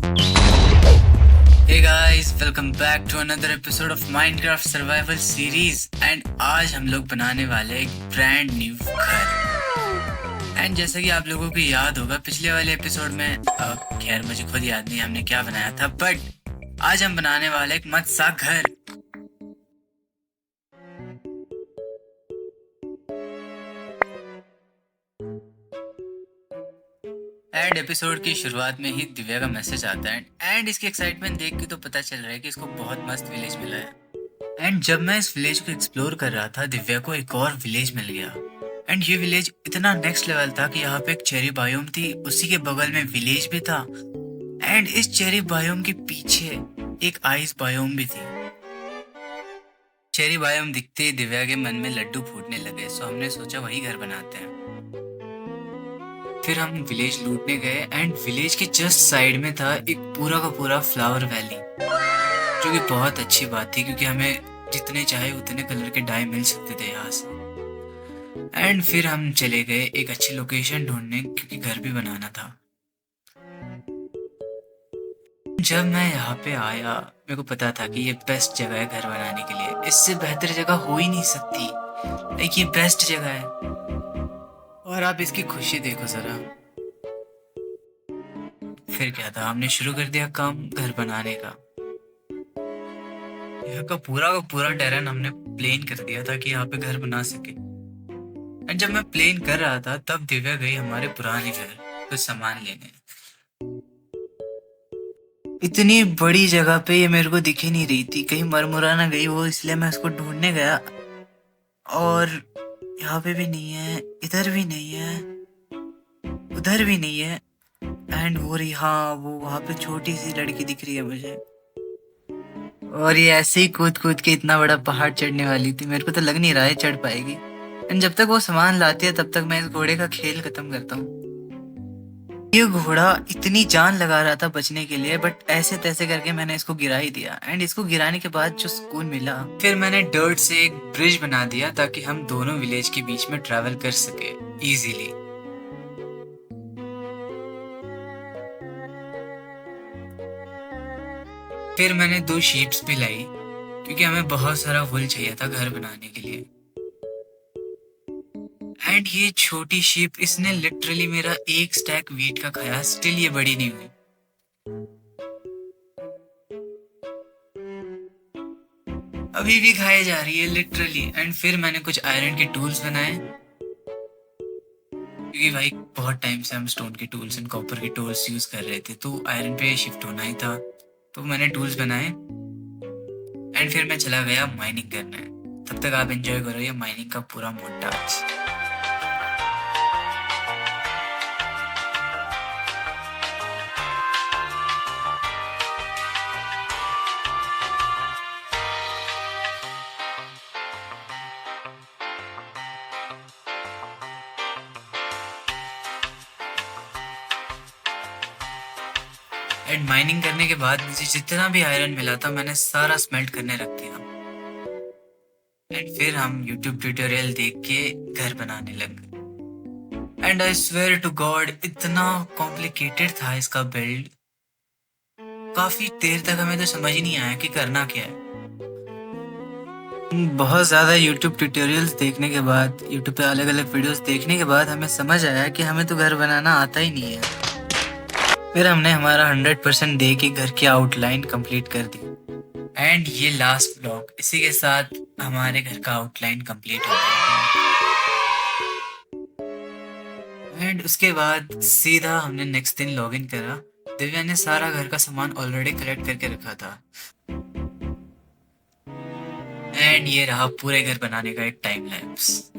Hey guys, welcome back to another episode of Minecraft Survival Series and आज हम लोग बनाने वाले एक ब्रांड न्यू घर। एंड जैसा कि आप लोगों को याद होगा पिछले वाले एपिसोड में खैर मुझे खुद याद नहीं हमने क्या बनाया था, बट आज हम बनाने वाले एक मस्त सा घर। एंड एपिसोड की शुरुआत में ही दिव्या का मैसेज आता है एंड इसकी एक्साइटमेंट देख के तो पता चल रहा है कि इसको बहुत मस्त विलेज मिला है। एंड जब मैं इस विलेज को एक्सप्लोर कर रहा था दिव्या को एक और विलेज मिल गया। एंड ये विलेज इतना नेक्स्ट लेवल था कि यहाँ पे एक चेरी बायोम थी, उसी के बगल में विलेज भी था एंड इस चेरी बायोम के पीछे एक आइस बायोम भी थी। चेरी बायोम दिखते ही दिव्या के मन में लड्डू फूटने लगे, सो हमने सोचा वही घर बनाते हैं। फिर हम विलेज लूटने गए एंड विलेज के जस्ट साइड में था एक पूरा का पूरा फ्लावर वैली, जो कि बहुत अच्छी बात थी क्योंकि हमें जितने चाहे उतने कलर के डाई मिल सकते थे यहाँ से। एंड फिर हम चले गए एक अच्छी लोकेशन ढूंढने क्योंकि घर भी बनाना था। जब मैं यहाँ पे आया मेरे को पता था कि ये बेस्ट जगह है घर बनाने के लिए, इससे बेहतर जगह हो ही नहीं सकती। लाइक ये बेस्ट जगह है और आप इसकी खुशी देखो जरा। फिर क्या था, हमने शुरू कर दिया काम घर बनाने का। यहाँ का पूरा टेरेन हमने प्लेन कर दिया था कि यहाँ पे घर बना सके। एंड जब मैं प्लेन कर रहा था तब दिव्या गई हमारे पुराने घर कुछ सामान लेने। इतनी बड़ी जगह पे ये मेरे को दिख ही नहीं रही थी, कहीं मरमुरा ना गई वो, इसलिए मैं उसको ढूंढने गया और यहाँ पे भी नहीं है, इधर भी नहीं है, उधर भी नहीं है। एंड वो रही, हाँ वो वहां पे छोटी सी लड़की दिख रही है मुझे, और ये ऐसे ही कूद कूद के इतना बड़ा पहाड़ चढ़ने वाली थी। मेरे को तो लग नहीं रहा है चढ़ पाएगी। एंड जब तक वो सामान लाती है तब तक मैं इस घोड़े का खेल खत्म करता हूँ। ये घोड़ा इतनी जान लगा रहा था बचने के लिए, बट ऐसे तैसे करके मैंने इसको गिरा ही दिया। एंड इसको गिराने के बाद जो सुकून मिला, फिर मैंने डर्ट से एक ब्रिज बना दिया ताकि हम दोनों विलेज के बीच में ट्रैवल कर सके इजीली। फिर मैंने 2 शीप्स भी लाई क्योंकि हमें बहुत सारा वुल चाहिए था घर बनाने के लिए। एंड ये छोटी शीप इसने लिटरली मेरा एक स्टैक वीट का खाया, स्टिल ये बड़ी नहीं हुई। अभी भी खाए जा रही है लिटरली। एंड फिर मैंने कुछ आयरन के टूल्स बनाए क्योंकि भाई बहुत टाइम से हम स्टोन के टूल्स एंड कॉपर के टूल्स यूज कर रहे थे, तो आयरन पे शिफ्ट होना ही था, तो मैंने टूल्स बनाए। एंड फिर मैं चला गया माइनिंग करने। तब तक आप एंजॉय करो ये माइनिंग का पूरा मोन्टाज। एंड माइनिंग करने के बाद मुझे जितना भी आयरन मिला था मैंने सारा स्मेल्ट करने रख दिया। एंड फिर हम YouTube ट्यूटोरियल देख के घर बनाने लगे। And I swear to God इतना कॉम्प्लिकेटेड था इसका बिल्ड, काफी देर तक हमें तो समझ ही नहीं आया कि करना क्या है। बहुत ज़्यादा YouTube ट्यूटोरियल्स देखने के बाद, YouTube पे अलग अलग वीडियोस देखने के बाद हमें समझ आया कि हमें तो घर बनाना आता ही नहीं है। फिर हमने हमारा 100% दे के घर की आउटलाइन कंप्लीट कर दी। एंड ये लास्ट ब्लॉक, इसी के साथ हमारे घर का आउटलाइन कंप्लीट हो गया। एंड उसके बाद सीधा हमने नेक्स्ट दिन लॉगिन करा। दिव्या ने सारा घर का सामान ऑलरेडी कलेक्ट करके रखा था। एंड ये रहा पूरे घर बनाने का एक टाइम लैप्स।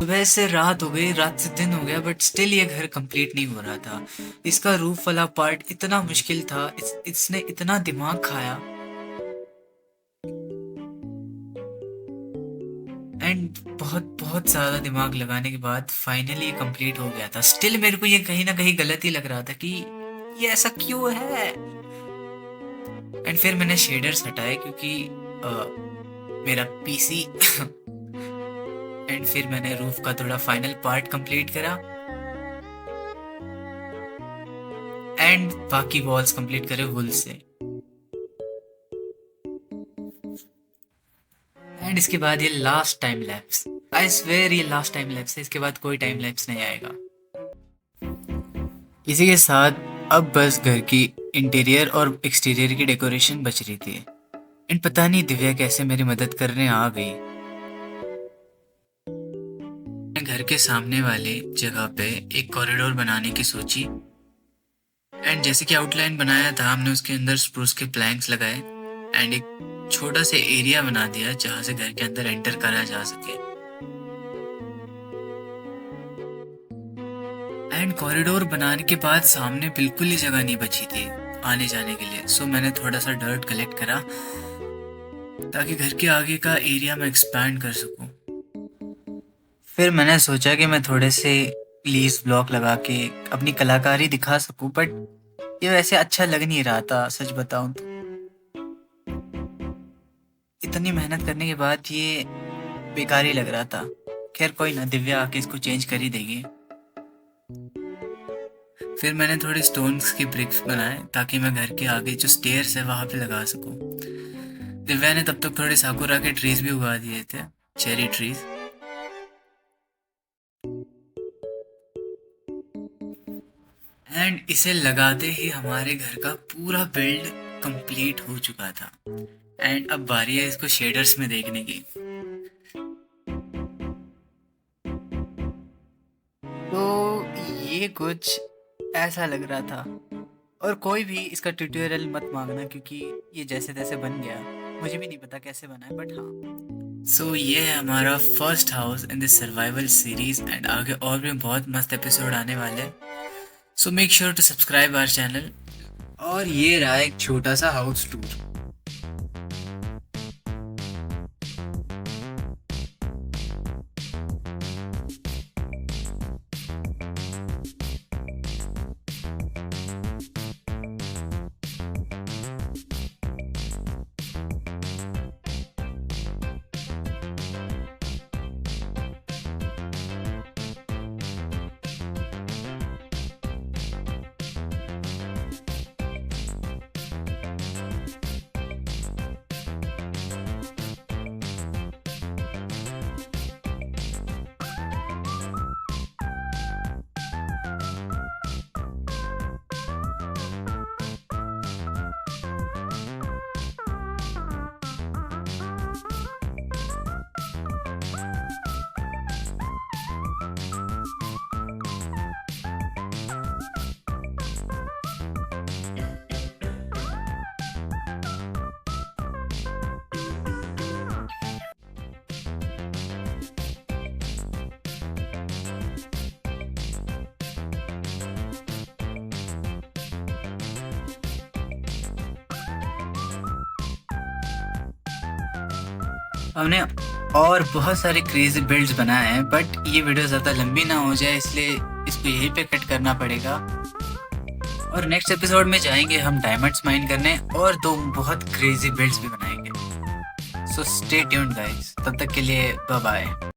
सुबह से रात हो गई, रात से दिन हो गया, बट स्टिल ये घर कंप्लीट नहीं हो रहा था। इसका रूफ वाला पार्ट इतना मुश्किल था, इसने इतना दिमाग खाया। एंड बहुत बहुत ज्यादा दिमाग लगाने के बाद फाइनली ये कंप्लीट हो गया था। स्टिल मेरे को ये कहीं ना कहीं गलत ही लग रहा था कि ये ऐसा क्यों है। एंड फिर मैंने शेडर्स हटाए क्योंकि मेरा पीसी एंड फिर मैंने रूफ का थोड़ा फाइनल पार्ट कंप्लीट करा। एंड बाकी वॉल्स कंप्लीट करे वुल से। एंड इसके बाद ये last time lapse, I swear ये लास्ट टाइम लैप्स है, इसके बाद कोई टाइम लैप्स नहीं आएगा। इसी के साथ अब बस घर की इंटीरियर और एक्सटीरियर की डेकोरेशन बच रही थी। एंड पता नहीं दिव्या कैसे मेरी मदद करने आ गई। मैंने घर के सामने वाले जगह पे एक कॉरिडोर बनाने की सोची। एंड जैसे कि आउटलाइन बनाया था हमने उसके अंदर स्प्रूस के प्लैंक्स लगाए एंड एक छोटा सा एरिया बना दिया जहां से घर के अंदर एंटर करा जा सके। एंड कॉरिडोर बनाने के बाद सामने बिल्कुल ही जगह नहीं बची थी आने जाने के लिए। सो मैंने थोड़ा सा डर्ट कलेक्ट करा ताकि घर के आगे का एरिया में एक्सपैंड कर सकूं। फिर मैंने सोचा कि मैं थोड़े से लीव्स ब्लॉक लगा के अपनी कलाकारी दिखा सकूं, बट ये वैसे अच्छा लग नहीं रहा था सच बताऊं तो। इतनी मेहनत करने के बाद ये बेकार ही लग रहा था। खैर कोई ना, दिव्या आके इसको चेंज कर ही देगी। फिर मैंने थोड़े स्टोन्स की ब्रिक्स बनाए ताकि मैं घर के आगे जो स्टेयर्स है वहां पे लगा सकूं। दिव्या ने तब तक थोड़े साकुरा के ट्रीज भी उगा दिए थे, चेरी ट्रीज। एंड इसे लगाते ही हमारे घर का पूरा बिल्ड कंप्लीट हो चुका था। एंड अब बारी है इसको शेडर्स में देखने की। तो ये कुछ ऐसा लग रहा था। और कोई भी इसका ट्यूटोरियल मत मांगना क्योंकि ये जैसे तैसे बन गया, मुझे भी नहीं पता कैसे बना है, बट हाँ। सो ये है हमारा first house in this survival series and आगे और भी बहुत मस्त एपिसोड आने वाले हैं। So make sure to subscribe our channel. और ये रहा एक छोटा सा हाउस टूर। हमने और बहुत सारे क्रेजी बिल्ड्स बनाए हैं, बट ये वीडियो ज़्यादा लंबी ना हो जाए इसलिए इसको यहीं पे कट करना पड़ेगा। और नेक्स्ट एपिसोड में जाएंगे हम डायमंड्स माइन करने और दो बहुत क्रेजी बिल्ड्स भी बनाएंगे। सो स्टे ट्यून्ड गाइस, तब तक के लिए बाय बाय।